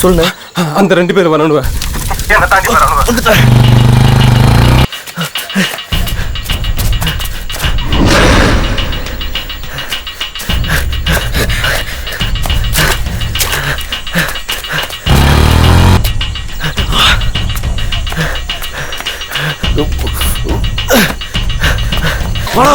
சொல்லு. அந்த 2 பேர் வரணுவ. என்ன தாண்டி வரணுவ. வந்துட்டேன். வாடா.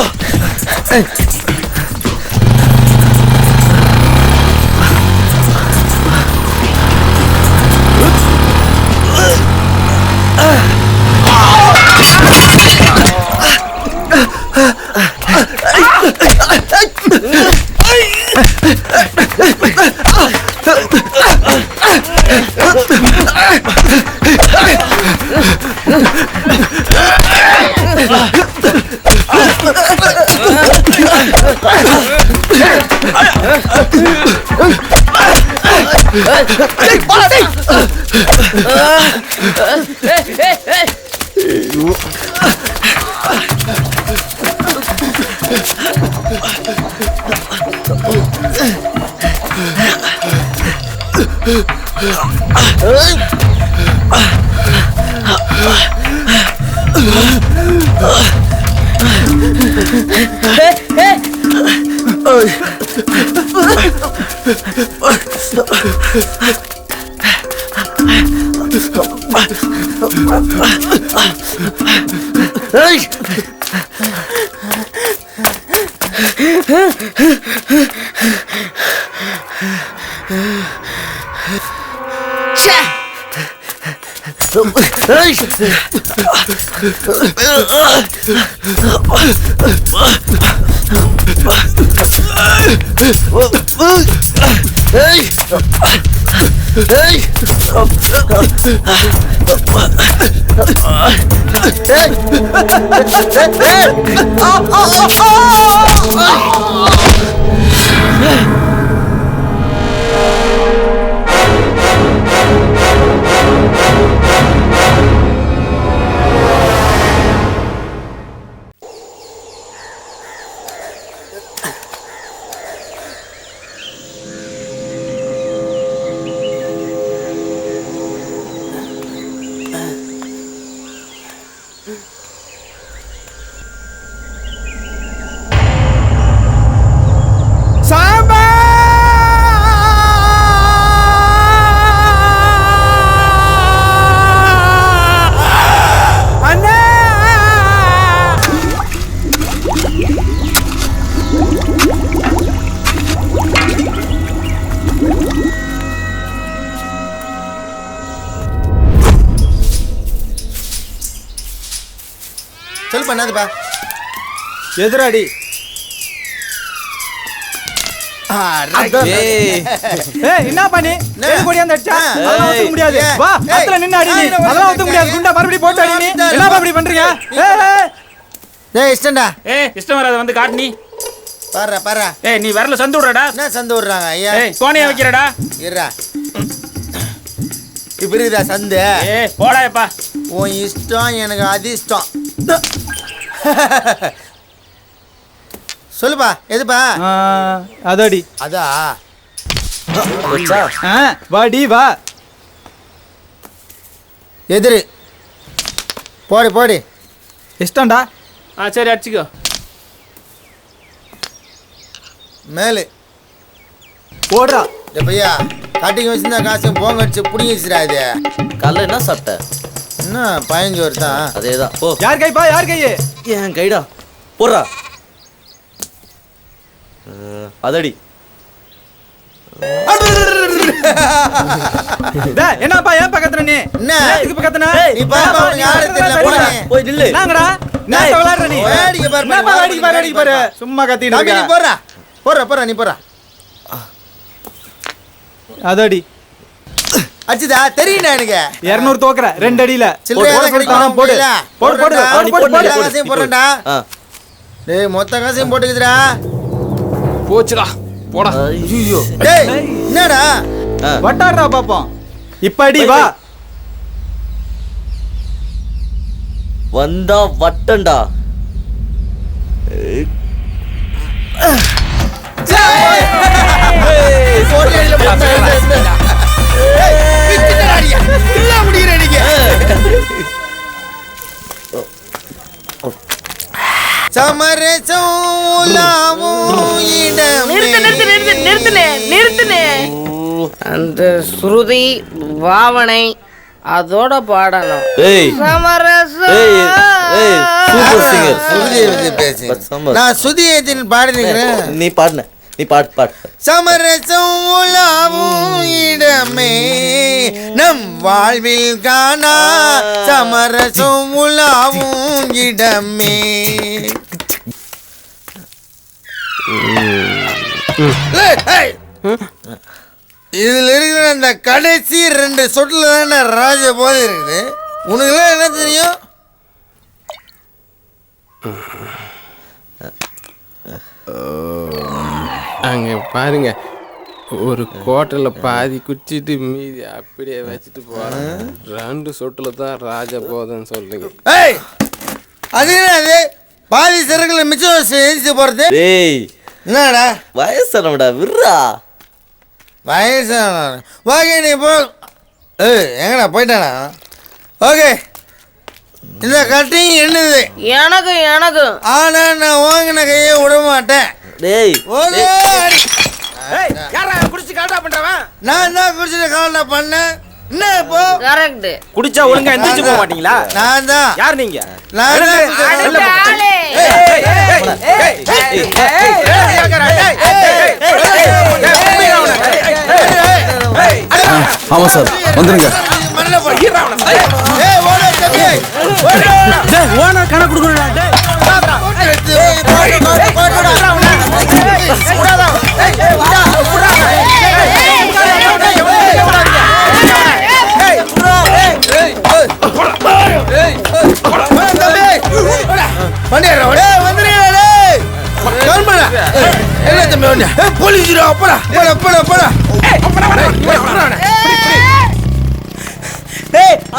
சொல் பண்ணாதுப்பா. எதிராடி என்ன பண்ணி முடியாது. வா அத்துல நின்னு அடி. அதெல்லாம் ஒத்துக்க முடியாது. குண்டா மறுபடியும் போட்டு அடி. நீ என்ன அப்படி பண்றீங்க? ஏய் இஷ்டம்டா. இஷ்டம் வராத வந்து காட்டு நீ. பாறா பாறா. நீ வரல சந்து விடுறடா. என்ன சந்து விடுறாங்க ஐயா? கோணையா வைக்கிறடா. இருடா. இப்படிடா சந்து. போடாயப்பா. உன் இஷ்டம் எனக்கு அதிர்ஷ்டம். சொல்லுப்பா. எதுப்பா? அதடி. அதா வாடி வா. எதிரு போடு போடு. இஷ்டம்டா. சரி அடிச்சுக்கோ. மேலு போடுறா. பையா கட்டிங்க வச்சிருந்தா காசு போங்க அடிச்சு புடிங்கி வச்சுடா. இது கல்ல என்ன சாப்பிட்ட? என்ன 15 வருஷம். அதேதான். போ. யார் கைப்பா? யார் கையே? என் கைடா. போடுறா. அதடி. என்னப்பா ஏன் பக்கத்துல நீ? என்ன இதுக்கு பக்கத்துல நீ பாப்பா யாரு தெரியல. போறேன் போய் நில்லு. நாங்கடா நான் விளையாடுற. நீ வேடிக்கை பாரு. என்னப்பா வேடிக்கை பாரு. சும்மா கத்திட்டு இருக்க. நீ போறா. போறா நீ போறா. அதடி. அச்சுதா தெரியும்டா எனக்கு. 200 தோக்குற 2 அடியில. போடு போடு போடு போடு. காசையும் போடுறேன்டா. டேய் மொத்த காசையும் போட்டுக்குதுடா. போச்சுடா. போடா. ஐயோ. டேய் என்னடா? வட்டாடுறா பாப்போம். இப்ப அடி வா. வந்தா வட்டண்டா. போடு. சமரசம் உலாவும் இடமே. நிறுத்துனே அந்த ஸ்ருதி பாவனை அதோட பாடணும். ஏய் சமரசம். ஏய் ஏய் சூப்பர் சிங்கர் சுதியை பத்தி பேசு. சம- நான் சுதியை பாடினுக்கிறேன். நீ பாடுன நீ பாடு சமரசம் உலாவும் இடமே நம் வாழ்வில் காணா சமரசம் உலாவும் இடமே. ஏய், இதுல இருக்கிற அந்த கடைசி 2 சொட்டுல தானே ராஜ போதை இருக்குது. உனக்குலாம் என்ன தெரியும்? அங்க பாருங்க, ஒரு கோட்டையில் பாதி குச்சிட்டு மீதி அப்படியே வச்சுட்டு போறேன். 2 சொட்டுல தான் ராஜபோதம் சொல்லுங்க. ஏய், அது என்னது? பாதி சரக்குல மிச்சம் செஞ்சு போறது டேய் என்னடா? வயசானவடா விர்றா வயசான ஓகே நீ போ. எங்கடா போயிட்டானா? ஓகே இந்த கட்டிங் என்னது? எனக்கு ஆனா நான் வாங்கின கையை விட மாட்டேன். டேய் ஓகே குடிச்சு காட்டா பண்றவன் நான் தான் குடிச்சிட்டு கவலை பண்ணேன். என்ன இப்போ? கரெக்ட். குடிச்சா ஒழுங்கா எந்திரிச்சு போக மாட்டீங்களா? நான் தான் யார் நீங்க? நான் அடுத்த ஆளே. ஆமாம் சார் வந்துருங்க. ஓனர் கணக்கு கொடுக்கணும்.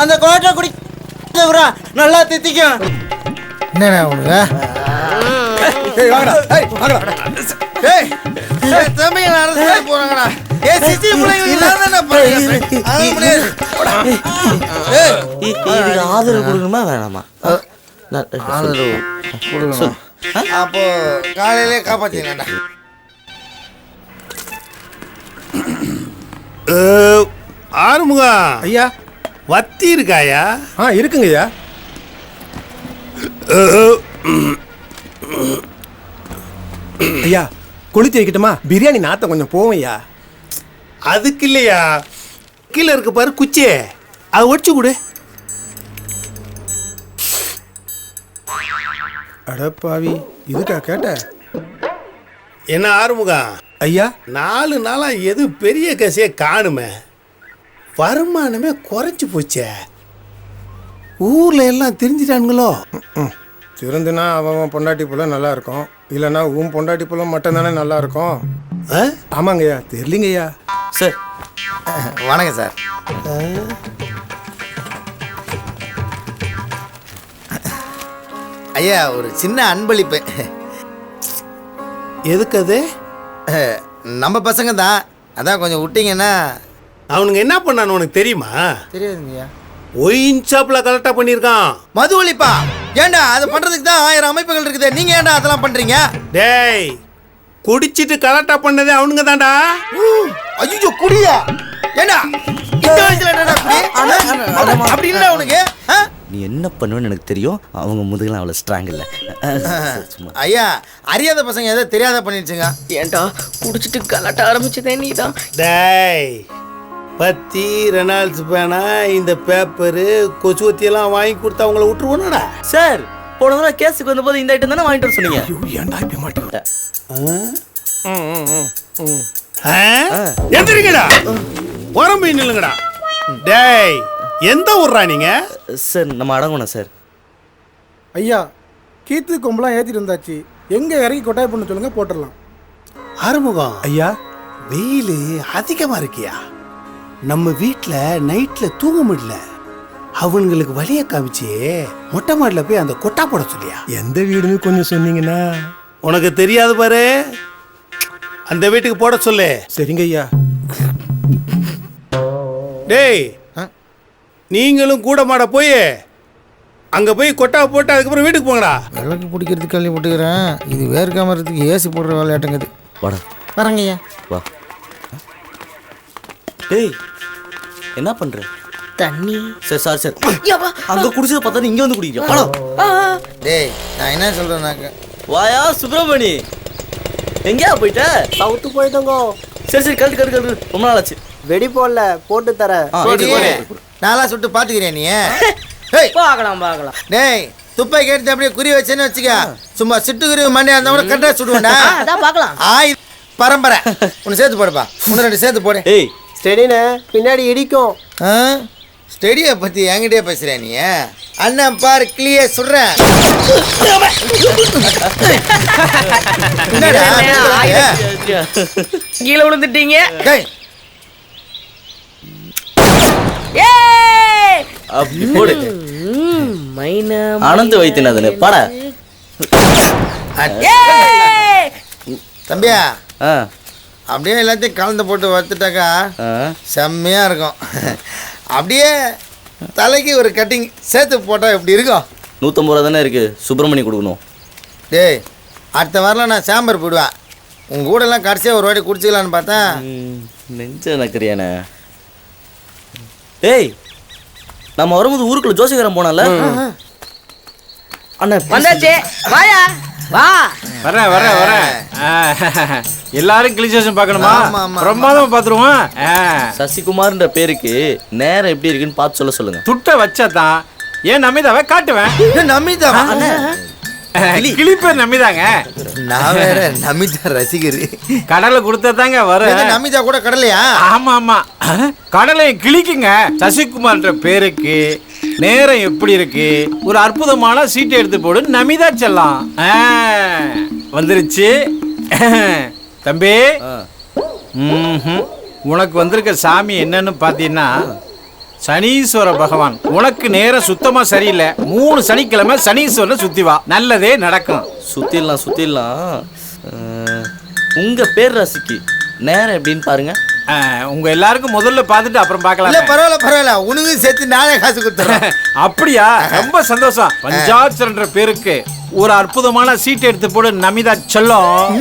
அந்த கோட்டை குடி நல்லா தித்திக்கும். என்னடா உனக்கு? தம்பி அரசு போறாங்கடா. சிசி இதுக்கு ஆதரவு கொடுக்கணுமா வேணாமா? ஆதரவு கொடுக்கணும். அப்போ காலையிலே காப்பாத்தினடா. ஆறுமுகா ஐயா. வத்தி இருக்காயா? இருக்குங்க ஐயா. ஐயா கொளுத்தி வைக்கட்டுமா? பிரியாணி நாத்த கொஞ்சம் போவோம் ஐயா. அதுக்கு இல்லையா, கீழே இருக்கு பாரு குச்சியே, அதை ஒடிச்சு கொடு. அடப்பாவி, இதுக்கா கேட்ட? என்ன ஆறுமுகா ஐயா 4 நாளா எது பெரிய கசியை காணுமே, வருமானமே குறைச்சி போச்சே. ஊர்ல எல்லாம் தெரிஞ்சிட்டானுங்களோ? திறந்துனா அவன் பொண்டாட்டி போல நல்லா இருக்கும், இல்லைன்னா உன் பொண்டாட்டி போல மட்டும் தானே நல்லா இருக்கும். ஆமாங்கய்யா, தெரியலிங்கய்யா. சார் வணக்கம் சார். ஐயா ஒரு சின்ன அன்பளிப்பு. எதுக்கு அது? நம்ம பசங்க தான், அதான் கொஞ்சம் விட்டீங்கன்னா. அவனுங்க என்ன பண்ணான்னு உனக்கு தெரியுமா? தெரியாதுங்கய்யா. ஒயின் ஷாப்ல கரெக்டா பண்ணியிருக்கான். மது ஒழிப்பா? ஏண்டா அது பண்றதுக்கு தான் 1000 அமைப்புகள் இருக்குது, நீங்க ஏண்டா அதெல்லாம் பண்றீங்க? டேய், குடிச்சிட்டு கரெக்டா பண்ணதே அவனுங்க தான்டா. ஐயோ குடியா? ஏண்டா இந்த வயசுல என்னடா குடி? அப்படி இல்ல உனக்கு? நீ என்ன பண்ணுவேன்னு எனக்கு தெரியும். அவங்க முதுகெல்லாம் அவ்வளோ ஸ்ட்ராங் இல்லை. ஐயா அறியாத பசங்க ஏதோ தெரியாத பண்ணிடுச்சுங்க. ஏன்டா குடிச்சிட்டு கலாட்ட ஆரம்பிச்சதே நீதான். டேய், பத்தி ரெனால்ட்ஸ் பேனா, இந்த பேப்பரு, கொசுவத்தியெல்லாம் வாங்கி கொடுத்து அவங்கள விட்டுருவோம்டா. சார் போன தடவை கேஸுக்கு வந்தபோது இந்த ஐட்டம் தானே வாங்கிட்டு வர சொன்னீங்க. ஏன்டா இப்ப மாட்டேன்? எந்திரிங்கடா, உரம்பு நில்லுங்கடா. டேய், எந்த ஊர்ரா நீங்க? சார் நம்ம அடங்கணும் சார். ஐயா கீத்து கொம்பெல்லாம் ஏற்றிட்டு வந்தாச்சு, எங்கே இறங்கி கொட்டாய் பண்ண சொல்லுங்க, போட்டுடலாம். ஆறுமுகம் ஐயா வெயில் அதிகமாக இருக்கியா? நம்ம வீட்டில் நைட்டில் தூங்க முடியல. அவனுங்களுக்கு வழியை காமிச்சு மொட்டை மாடியில் போய் அந்த கொட்டா போட சொல்லியா? எந்த வீடுன்னு கொஞ்சம் சொன்னீங்கன்னா. உனக்கு தெரியாது பாரு, அந்த வீட்டுக்கு போட சொல்லு. சரிங்க ஐயா. டேய், நீங்களும் கூட மாட போய் அங்கே போய் கொட்டாவை போட்டு அதுக்கப்புறம் வீட்டுக்கு போங்கடா. விளக்கு பிடிக்கிறதுக்கு கல்வி போட்டுக்கிறேன். இது வேர்க்காம இருக்கிறதுக்கு ஏசி போடுற விளையாட்டுங்குது. வாடா வரங்கய்யா. வா. டேய் என்ன பண்ற? தண்ணி. சரி சார் சார் அங்க குடிச்சத பார்த்தா இங்க வந்து குடிக்கிறோம். வாடா. டேய் நான் என்ன சொல்றேன்னாக்க வாயா சுப்பிரமணி, எங்கேயா போயிட்ட? சவுத்து போயிட்டோங்க. சரி சரி கழட்டு கழட்டு கழட்டு, ரொம்ப நாள் ஆச்சு. வெடி போடல, போட்டு தரேன். நாளா சுட்டு பாத்துக்கிறேன் நீ. பார்க்கலாம் பார்க்கலாம். டேய் துப்பாக்கி எடுத்து அப்படியே குறி வச்சேன்னு வச்சுக்க, சும்மா சிட்டுக்குருவி மண்ணியா இருந்தா கூட கரெக்டா சுடுவேன்டா. அதான் பார்க்கலாம். இது பரம்பரை. உன்னை சேர்த்து போடுப்பா, ஒன்று ரெண்டு சேர்த்து போடு. ஏய் ஸ்டெடின்னு பின்னாடி இடிக்கும். ஸ்டெடியை பத்தி என்கிட்டயே பேசுற நீ? அண்ணன் பாரு கிளியர் சுடுறேன். என்னடா கீழே விழுந்துட்டீங்க. டேய் ஏய் அப்படி போடு. மைனா ஆனந்த வைத்தியநாதனே பாடா. ஏய் தம்பியா, ஆ அப்படியே எல்லாத்தையும் கலந்து போட்டு வறுத்துட்டாக்கா ஆ செம்மையா இருக்கும். அப்படியே தலைக்கு ஒரு கட்டிங் சேர்த்து போட்டால் எப்படி இருக்கும்? 150 ரூபா தானே இருக்கு, சுப்பிரமணி கொடுக்கணும். டேய் அடுத்த வாரம் நான் சாம்பார் போடுவேன். உங்கள் கூடலாம் கடைசியாக ஒரு வாட்டி குடிச்சிக்கலான்னு பார்த்தேன். நெஞ்ச நக்கறியானே. டேய் நம்ம வரும்போது ஊருக்குள்ள ஜோசிகாரம் போனால அண்ணா வந்தாச்சே. வாயா வா. வரேன் வரேன் வரேன். எல்லாரும் கிளிசேஷன் பார்க்கணுமா? ஆமா, ஆமா, பிரமாதமா பார்த்துருவோம். சசிகுமார்ன்ற பேருக்கு நேரம் எப்படி இருக்குன்னு பார்த்து சொல்லுங்க. துட்ட வச்சாதான் ஏன் நமிதாவை காட்டுவேன். நமிதா கிளிப்பேர் நமிதாங்க. நான் வேற நமிதா ரசிகர். கடலை கொடுத்தாதாங்க வரும். நமிதா கூட கடலையா? ஆமா ஆமா, கடலை கிளிக்குங்க. சசிகுமார்ன்ற பேருக்கு நேரம் எப்படி இருக்கு, ஒரு அற்புதமான சீட்டை எடுத்து போடு நமிதா செல்லாம். வந்துருச்சு தம்பி. உனக்கு வந்திருக்க சாமி என்னன்னு பாத்தீங்கன்னா சனீஸ்வர பகவான். உனக்கு நேரம் சுத்தமா சரியில்லை. 3 சனிக்கிழமை சனீஸ்வரன் சுத்தி வா, நல்லதே நடக்கும். சுத்திடலாம் சுத்திடலாம். உங்க பேர் ராசிக்கு நேரம் எப்படின்னு பாருங்க. உங்க எல்லாருக்கும் முதல்ல பார்த்துட்டு அப்புறம் பார்க்கலாம். இல்ல பரவாயில்ல பரவாயில்ல, உனக்கு சேர்த்து நானே காசு கொடுத்துறேன். அப்படியா? ரொம்ப சந்தோஷம். பஞ்சாட்சரன்ற பேருக்கு ஒரு அற்புதமான சீட் எடுத்து போடு நமிதா செல்லம்.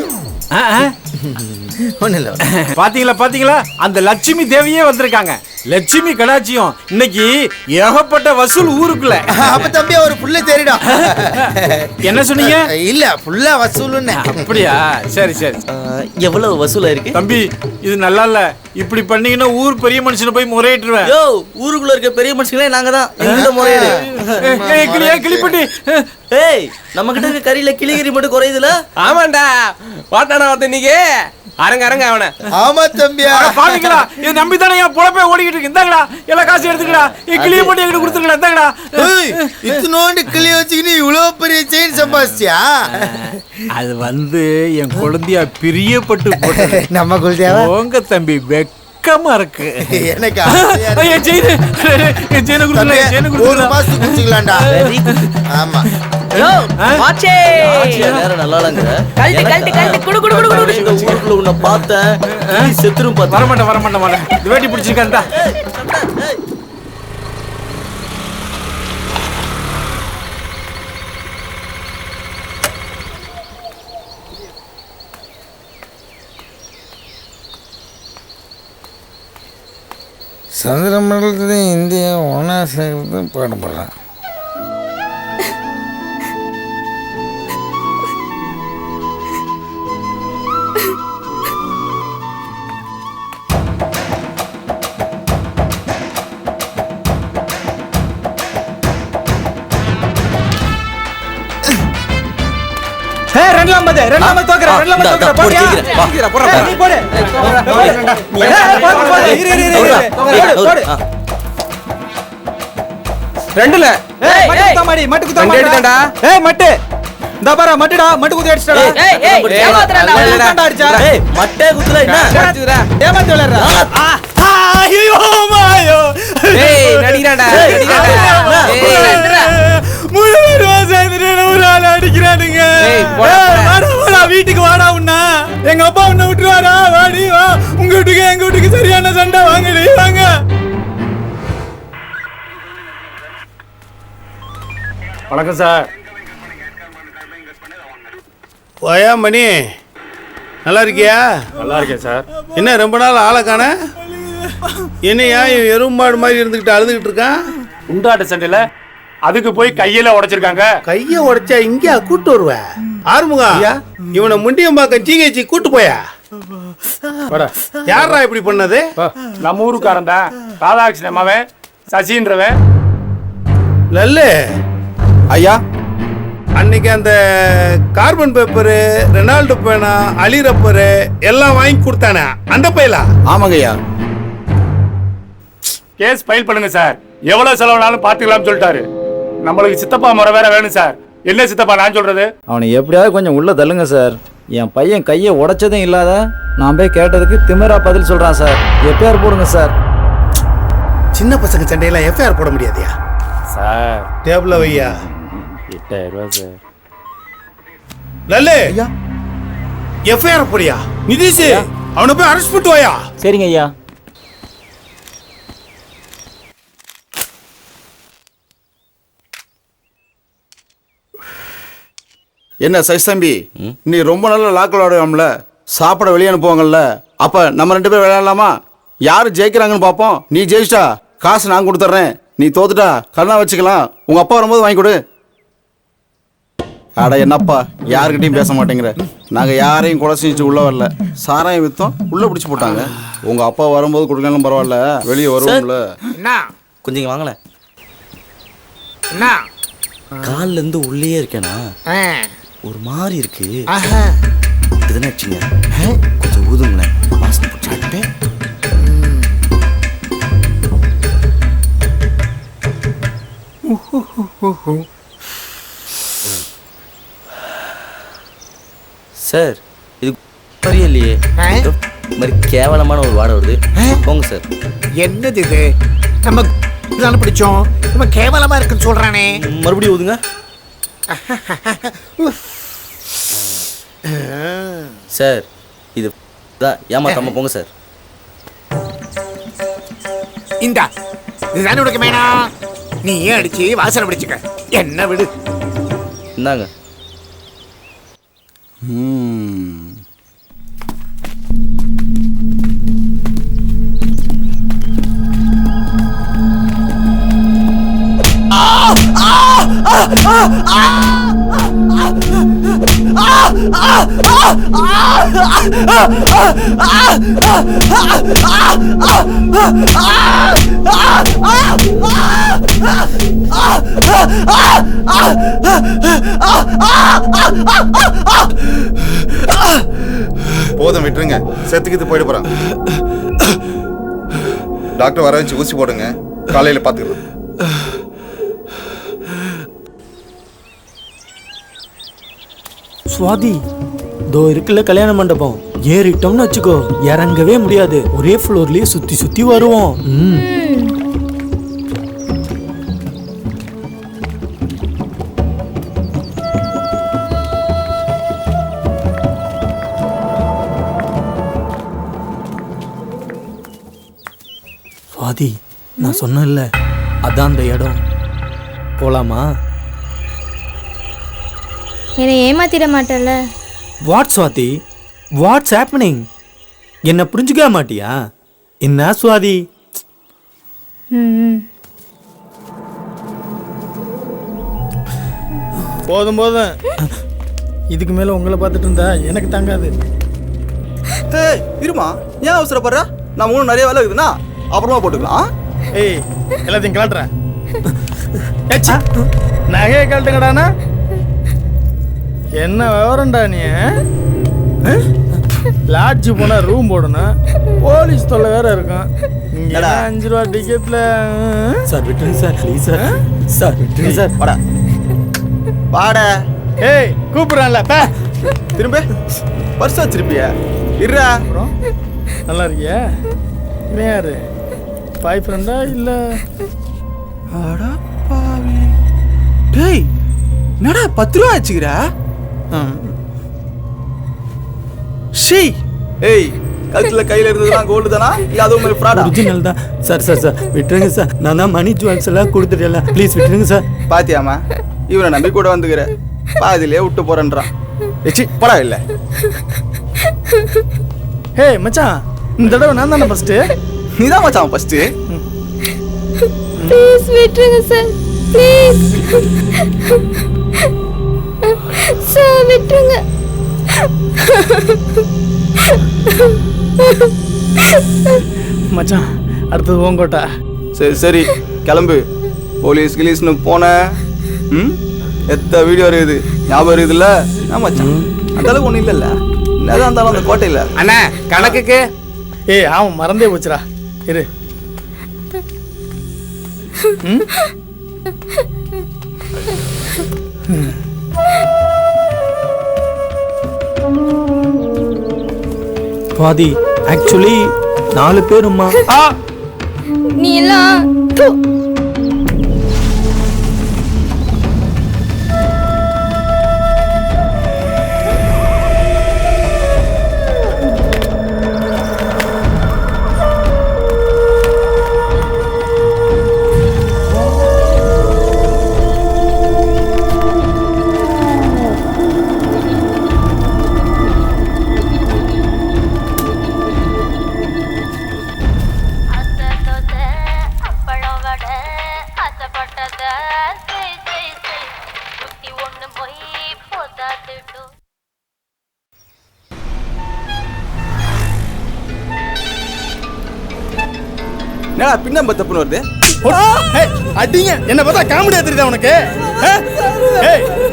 ஒன்றும் இல்லை. பாத்தீங்களா பாத்தீங்களா, அந்த லட்சுமி தேவியே வந்திருக்காங்க. லட்சுமி கடாட்சியம் இன்னைக்கு ஏகப்பட்ட வசூல் ஊருக்குள்ள. அப்ப தம்பி ஒரு புள்ள தேறிடும். என்ன சொன்னீங்க? இல்ல புள்ள வசூலுன்னு. அப்படியா? சரி சரி. எவ்வளவு வசூலா இருக்கு தம்பி? இது நல்லா இல்ல. இப்படி பண்ணீங்கன்னா ஊர் பெரிய மனுஷனை போய் முறையிட்டுருவேன். யோ ஊருக்குள்ள இருக்க பெரிய மனுஷங்களே நாங்க தான். எங்கிட்ட முறையிடு. கிளிப்பட்டி. ஏய் நம்ம கிட்ட இருக்க கறியில கிளிகிரி மட்டும் குறையுதுல. ஆமாண்டா, வாட்டானா வந்து நீங்க அரங்க அரங்க அவனை. ஆமா தம்பியா. பாத்தீங்களா, இது நம்பிதானே என் பொழப்பே ஓடிக்கிட்டு இருக்கு. இந்தாங்கடா எல்லா காசு எடுத்துக்கடா. என் கிளியை மட்டும் எங்கிட்ட கொடுத்துருக்கா. இந்தாங்கடா. இத்தனோண்டு கிளிய வச்சுக்கிட்டு இவ்வளவு பெரிய செயின் சம்பாதிச்சியா? அது வந்து என் குழந்தையா பிரியப்பட்டு போட்டது. நம்ம குழந்தையாவா? உங்க தம்பி வெக்கமா இருக்கு. எனக்கு என் செயினை கொடுத்துருங்க. என் செயினை ஒரு கொடுத்துருங்க. மாசத்துக்கு குடிச்சுக்கலாம்டா. ஆமா யோ வாச்சே. நேரம் நல்லா இல்லங்க. கழட்டு கழட்டு கழட்டு குடு குடு குடு குடு. இந்த ஊருக்குள்ள உன்னை பார்த்தேன் செத்துரும் பார்த்து. வரமாட்டேன் வரமாட்டேன் வரேன். இது வேட்டி பிடிச்சிருக்காண்டா. சந்திர மண்டலத்துலேயும் இந்தியா ஒன்றா சேர்ந்து பாடுபடுறேன். ரெண்டுல மட்டு இந்த பாரா மட்டுடா. மட்டு குத்தி அடிச்சடா. ஏய் ஏய் ஏமாத்துறடா. ஏய் மட்டே குத்துல என்ன ஏமாத்து விளையாடுறா. ஐயோ மாயோ. ஏய் நடிக்கிறான்டா நடிக்கிறான்டா. அடிக்கிறானுங்க. வீட்டுக்கு வாடா. உன்னா எங்க அப்பா உன்னை விட்டுருவாரா? வாடி வா. உங்க வீட்டுக்கு எங்க வீட்டுக்கு சரியான சண்டை. வாங்கடி வாங்க. வணக்கம் சார். ஓயா மணி, நல்லா இருக்கியா? நல்லா இருக்கேன் சார். என்ன ரொம்ப நாள் ஆளை காண? என்னையா எறும்பாடு மாதிரி இருந்துக்கிட்டு அழுதுகிட்டு இருக்கான்? உண்டாட்ட சண்டையில் அதுக்கு போய் கையில உடைச்சிருக்காங்க. கையை உடைச்சா இங்கேயா கூட்டு வருவேன்? ஆறுமுகம், இவனை முண்டியம்பாக்கம் ஜிஹெச்சி கூட்டு போயா? யாரா இப்படி பண்ணது? நம்ம ஊருக்காரன் தான், ராதாகிருஷ்ணன் அம்மாவன் சசின்றவன். நல்ல ஐயா, அன்னைக்கு அந்த கார்பன் பேப்பரு, ரெனால்டு பேனா, அலி ரப்பரு எல்லாம் வாங்கி கொடுத்தானே அந்த பையலா? ஆமாங்க ஐயா. கேஸ் ஃபைல் பண்ணுங்க சார், எவ்வளவு செலவுனாலும் பார்த்துக்கலாம்னு சொல்லிட்டாரு. நம்மளுக்கு சித்தப்பா முறை வேற வேணும் சார். என்ன சித்தப்பா நான் சொல்றது? அவனை எப்படியாவது கொஞ்சம் உள்ள தள்ளுங்க சார். என் பையன் கையை உடைச்சதும் இல்லாத நான் போய் கேட்டதுக்கு திமிரா பதில் சொல்றான் சார். எஃப்ஐஆர் போடுங்க சார். சின்ன பசங்க சண்டையெல்லாம் எஃப்ஐஆர் போட முடியாதியா சார்? டேபிள் வையா. 8000 ரூபாய் சார். நல்ல எஃப்ஐஆர் போடியா. நிதிஷ், அவனை போய் அரெஸ்ட் பண்ணிட்டு வாயா. சரிங்க ஐயா. என்ன சைஸ் தம்பி, நீ ரொம்ப நாள் லாக்கில் விளையாடுவோம்ல, சாப்பிட வெளியே அனுப்புவாங்கல்ல, அப்போ நம்ம 2 பேர் விளையாடலாமா? யார் ஜெயிக்கிறாங்கன்னு பார்ப்போம். நீ ஜெயிச்சிட்டா காசு நான் கொடுத்துட்றேன், நீ தோத்துட்டா கண்ணா வச்சுக்கலாம். உங்கள் அப்பா வரும்போது வாங்கி கொடு. அட என்னப்பா, யாருக்கிட்டையும் பேச மாட்டேங்கிற. நாங்கள் யாரையும் கொலை செஞ்சு உள்ளே வரல, சாராயம் விற்றோம் உள்ளே பிடிச்சி போட்டாங்க. உங்கள் அப்பா வரும்போது கொடுக்கணும் பரவாயில்ல, வெளியே வருவோம்ல. என்ன கொஞ்சம் இங்க வாங்களேன். என்ன கால்ல இருந்து உள்ளே இருக்கேனா, ஒரு மாதிரி இருக்கு. இதுதானே வச்சுங்க, கொஞ்சம் ஊதுங்களேன், வாசனை பிடிச்சாட்டு. சார் இது இல்லையே, இந்த மாதிரி கேவலமான ஒரு வாடை வருது. போங்க சார். என்னது இது? நம்ம தானே பிடிச்சோம், இவன் கேவலமா இருக்குன்னு சொல்றானே. மறுபடியும் ஊதுங்க. சார் இது தான் ஏமாத்தாம போங்க சார். இந்தா இதுதானே உனக்கு வேணாம். நீ ஏன் அடிச்சு வாசனை பிடிச்சுக்க, என்ன விடு. இந்தாங்க. போதும் விட்டுருங்க, செத்துக்கிட்டு போயிட்டு போகிறான். டாக்டர் வர வச்சு ஊசி போடுங்க, காலையில் பார்த்துக்கலாம். சுவாதி, தோ இருக்குல்ல கல்யாண மண்டபம், ஏறிட்டோம்னு வச்சுக்கோ இறங்கவே முடியாது. ஒரே ஃப்ளோர்லயே சுத்தி சுத்தி வருவோம். சுவாதி, நான் சொன்னேன்ல அதான் அந்த இடம். போலாமா? என்னை ஏமாத்திட மாட்டல? What Swathi, what's happening? என்ன புரிஞ்சுக்க மாட்டியா? என்ன சுவாதி? போதும் போதும், இதுக்கு மேல உங்களை பார்த்துட்டு இருந்தா எனக்கு தாங்காது. ஏய் இருமா, ஏன் அவசரப்படுற? நான் மூணு நிறைய வேலை இருக்குதுண்ணா, அப்புறமா போட்டுக்கலாம். ஏய் எல்லாத்தையும் கலட்டுறேன். நகையை கழட்டுங்கடாண்ணா. என்ன விவரம்டா நீ? லாட்ஜி போனா ரூம் போடணும், போலீஸ் தொல்லை வேற இருக்கும். இங்க 5 ரூபா டிக்கெட்ல. சார் விட்டுருங்க சார், ப்ளீஸ் சார். சார் விட்டுருங்க சார். வாடா வாடா. ஏய் கூப்பிடுறான்ல பே. திரும்ப பர்ஸ் வச்சிருப்பிய இருடா. அப்புறம் நல்லா இருக்கியா? இவன் யாரு? பாய் ஃப்ரெண்டா இல்ல? அடா பாவி. டேய் என்னடா 10 ரூபா வச்சுக்கிற? ஷீ. ஏய் கழுத்துல கையில இருந்ததுலாம் கோல்டு தானா இல்ல அதுவும் மாதிரி ஃப்ராடா? ஒரிஜினல் தான் சார். சார் சார் விட்டுருங்க சார், நான் தான் மணி ஜுவல்ஸ் எல்லாம் கொடுத்துட்டேன், ப்ளீஸ் விட்டுருங்க சார். பாத்தியாமா இவனை நம்பி கூட வந்துக்கிற பாதியிலே விட்டு போறேன்றான். எச்சி படா இல்லை. ஹே மச்சான், இந்த தடவை நான் தானே ஃபர்ஸ்ட்டு. நீதான் மச்சான் ஃபர்ஸ்ட்டு. ப்ளீஸ் விட்டுருங்க சார், ப்ளீஸ் சார், விட்டுருங்க. மச்சான் அடுத்தது ஓங்கோட்டா. சரி சரி கிளம்பு. போலீஸ் கிலீஸ்னு போன எத்த வீடியோ இருக்குது ஞாபகம் இருக்குதுல்ல? மச்சான் அந்த அளவுக்கு ஒன்றும் இல்லைல்ல. என்னதான் இருந்தாலும் அந்த கோட்டையில் அண்ணா கணக்குக்கு. ஏய் அவன் மறந்தே போச்சுடா. இரு. பாதி ஆக்சுவலி 4 பேரும்மா. நீ எல்லாம் என்னடா பின்ன தப்புன்னு வருது? அடிங்க என்ன பார்த்தா காமெடியா தெரியுதா உனக்கு?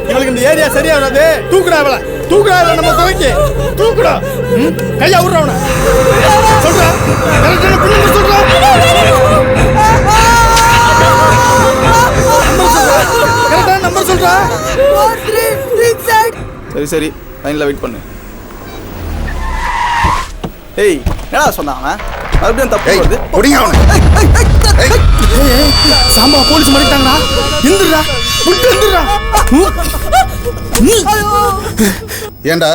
இவளுக்கு இந்த ஏரியா சரியா வராது. தூக்குடா அவளை, தூக்குடா அவளை, நம்ம துவைக்கு தூக்குடா. கையா விடுறா அவனை. சொல்றா கரெக்டான பிள்ளை சொல்றா. கரெக்டான நம்பர் சொல்றா. சரி சரி லைனில் வெயிட் பண்ணு. ஏய் என்னடா சொன்னாங்க? மறுபடியும் தப்பு வருது. ஒடிங்க அவனை. சாம்பா போலீஸ் மறைட்டாங்கடா. இந்துடா விட்டு இந்துடா. ஏண்டா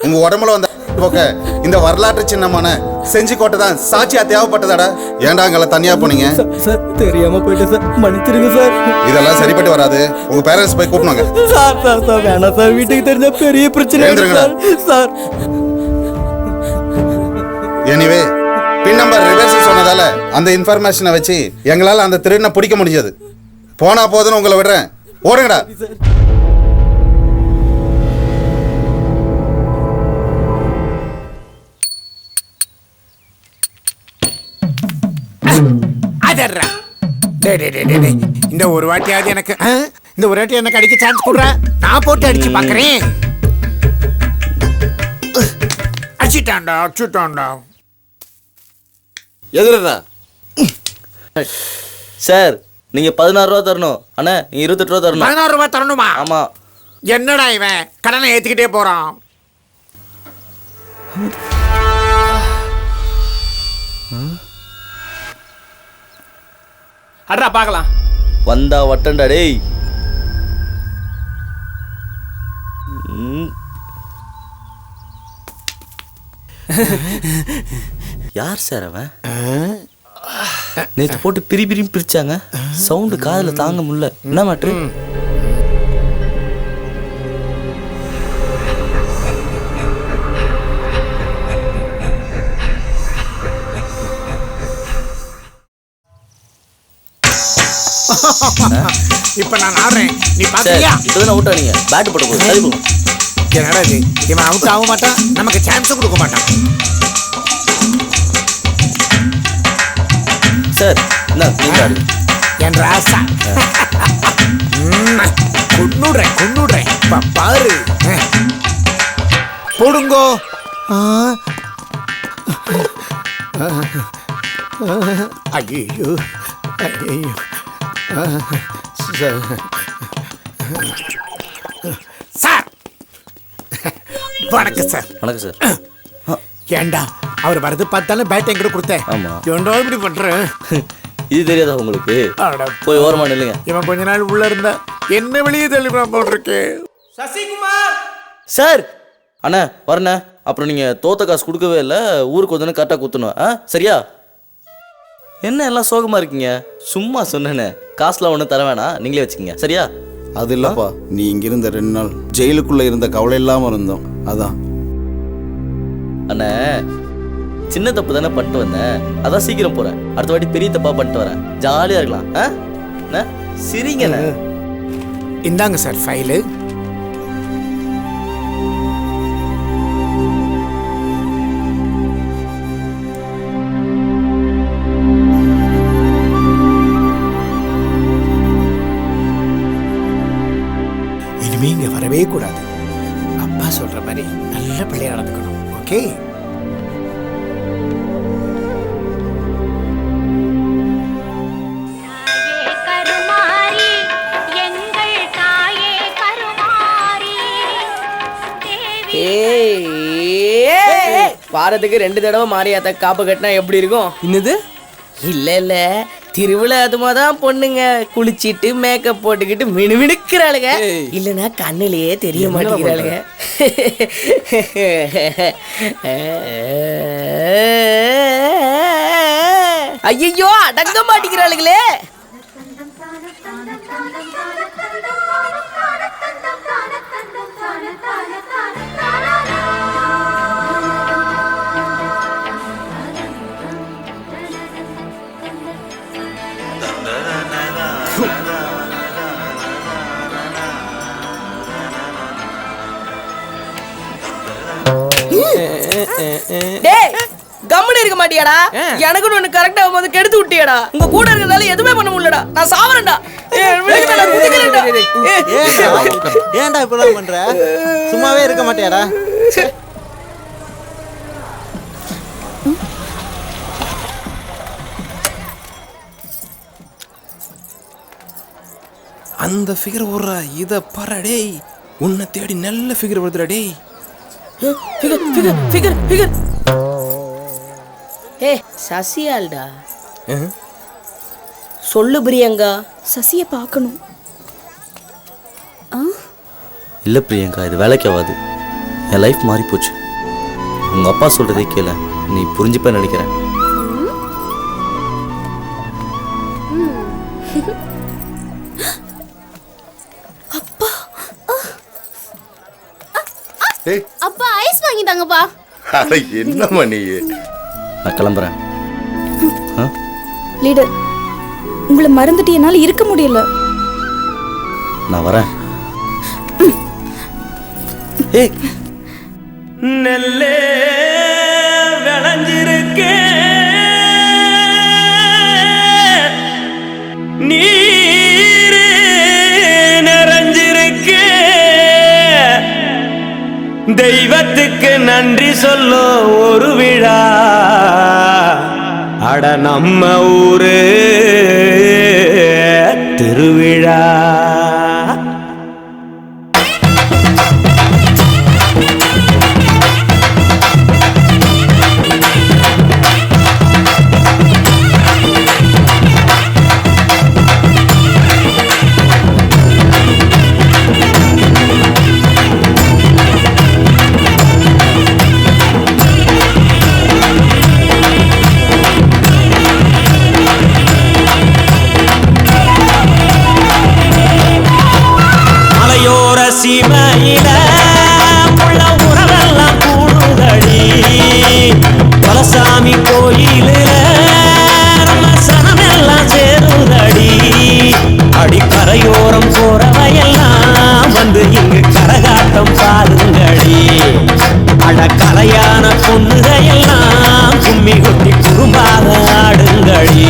உங்க உடம்புல வந்த போக்க இந்த வரலாற்று சின்னமான செஞ்சிக்கோட்டை தான் சாட்சியா தேவைப்பட்டதாடா. ஏன்டா அங்கெல்லாம் தனியா போனீங்க? சார் தெரியாம போயிட்டேன் சார், மன்னிச்சிருங்க சார். இதெல்லாம் சரிப்பட்டு வராது. உங்க பேரண்ட்ஸ் போய் கூப்பிடுங்க. சார் சார் சார் வேணாம் சார், வீட்டுக்கு தெரிஞ்ச பெரிய பிரச்சனை சார். சார் எனிவே பின் நம்பர் ரிவர்ஸ் சொன்னதால அந்த இன்ஃபர்மேஷனை வச்சு எங்களால் அந்த திருடனை பிடிக்க முடிஞ்சது. போனா போதுன்னு உங்களை விடுறேன். ஓடுங்கடா. இந்த ஒரு வாட்டியாவது எனக்கு இந்த ஒரு வாட்டி எனக்கு அடிக்க சான்ஸ் கொடுற. நான் போட்டு அடிச்சு பாக்குறேன். அடிச்சிட்டான்டா அடிச்சுட்டான்டா. எதுடா சார் நீங்க 16 ரூபா தரணும். அண்ணா நீங்க 28 ரூபா தரணும். 16 ரூபாய் தரணுமா? ஆமா. என்னடா இவன் கடனை ஏத்திக்கிட்டே போறான். அட்ரா பார்க்கலாம். வந்தா வட்டண்டா டேய். யார் சார் அவன்? நேற்று போட்டு பிரிபிரியும் பிரிச்சாங்க. சவுண்டு காதுல தாங்க முடியல. என்ன மாட்டு? இப்ப நான் ஆடுறேன், நீ பாத்தியா? இப்பதான் அவுட் ஆனீங்க. பேட் போட போகுது. சரி போகும். என்னடா இது? இவன் அவுட் ஆக மாட்டான், நமக்கு சான்ஸும் கொடுக்க மாட்டான். சார் என்ன நீங்க ஆடு. என் ராசா கொன்னுடுறேன் பாரு. போடுங்கோ. ஐயோ ஐயோ. சார் வணக்கம் சார். வணக்கம் சார். ஏண்டா அவர் வரது பார்த்தாலும் பேட் எங்கிட்ட கொடுத்தேன். ஆமா. ஏண்டா இப்படி பண்றேன்? இது தெரியாதா உங்களுக்கு? போய் ஓரமா நில்லுங்க. இவன் கொஞ்ச நாள் உள்ள இருந்தா என்ன வெளியே தெளிவான் போட்டிருக்கு. சசிகுமார் சார் அண்ணா வரண்ணா. அப்புறம் நீங்க தோத்த காசு கொடுக்கவே இல்லை. ஊருக்கு வந்து கரெக்டாக குத்தணும். சரியா? என்ன எல்லாம் சோகமா இருக்கீங்க? சும்மா சொன்னேனே. காசுலாம் ஒன்றும் தர வேணாம், நீங்களே வச்சுக்கோங்க. சரியா? அது இல்லப்பா, நீ இங்க இருந்த 2 நாள் ஜெயிலுக்குள்ள இருந்த கவலை இல்லாம இருந்தோம், அதான். அண்ணே சின்ன தப்பு தானே பண்ணிட்டு வந்தேன், அதான் சீக்கிரம் போறேன். அடுத்த வாட்டி பெரிய தப்பா பண்ணிட்டு வரேன், ஜாலியா இருக்கலாம். சிரிங்கண்ணே. இந்தாங்க சார் ஃபைலு. இனிமே இங்க வரவே கூடாது. அப்பா சொல்ற மாதிரி நல்ல பிள்ளையா நடந்துக்கணும். ஓகே? வாரத்துக்கு 2 தடவை மாரியாத்தா காப்பு கட்டினா எப்படி இருக்கும்? என்னது? இல்ல திருவிழா அதுமா தான் பொண்ணுங்க குளிச்சிட்டு மேக்கப் போட்டுக்கிட்டு மினுமினுக்கிறாளுங்க, இல்லைன்னா கண்ணுலயே தெரிய மாட்டேங்கிறாளுங்க. ஐயோ அடங்க மாட்டேங்கிறாளுங்களே. டேய் கம்முன்னு இருக்க மாட்டியாடா? எனக்கு ஒண்ணு கரெக்டா வந்து கெடுத்து விட்டியாடா. உங்க கூட இருக்கறதால எதுவுமே பண்ண முடியலடா. நான் சாவறேன்டா. ஏன்டா இப்படி பண்ற? சும்மாவே இருக்க மாட்டியாடா? அந்த ஃபிகர் ஓடுறா, இதை பாரு டேய். உன்னை தேடி நல்ல ஃபிகர் வருதுடா டேய். ஃபிகர் சசியால்டா. சொல்லு பிரியங்கா. சசியை பார்க்கணும். இல்லை பிரியங்கா, இது வேலைக்கு ஆகாது. என் லைஃப் மாறி போச்சு. உங்கள் அப்பா சொல்கிறதே கேள, நீ புரிஞ்சுப்ப நினைக்கிறேன். அப்பா ஐஸ் வாங்கி தாங்கப்பா. என்னம்மா நீ? நான் கிளம்புறேன். லீடர், உங்களை மறந்துட்டு என்னால இருக்க முடியல. நான் வரேன். நெல்லே விளைஞ்சிருக்கு, நீரு நிறைஞ்சிருக்கு, தெய்வத்துக்கு நன்றி சொல்லும் ஒரு விழா. அட நம்ம ஊரு திருவிழா. சீமையில உள்ள உறவெல்லாம் கூடுதடி, பலசாமி கோயிலில நம்ம சனமெல்லாம் சேருதடி. அடிக்கரையோரம் போறவையெல்லாம் வந்து இங்கு கரகாட்டம் பாருங்கடி. அடக்கலையான பொண்ணுகையெல்லாம் கும்மி கொட்டி குறும்பாக ஆடுங்கடி.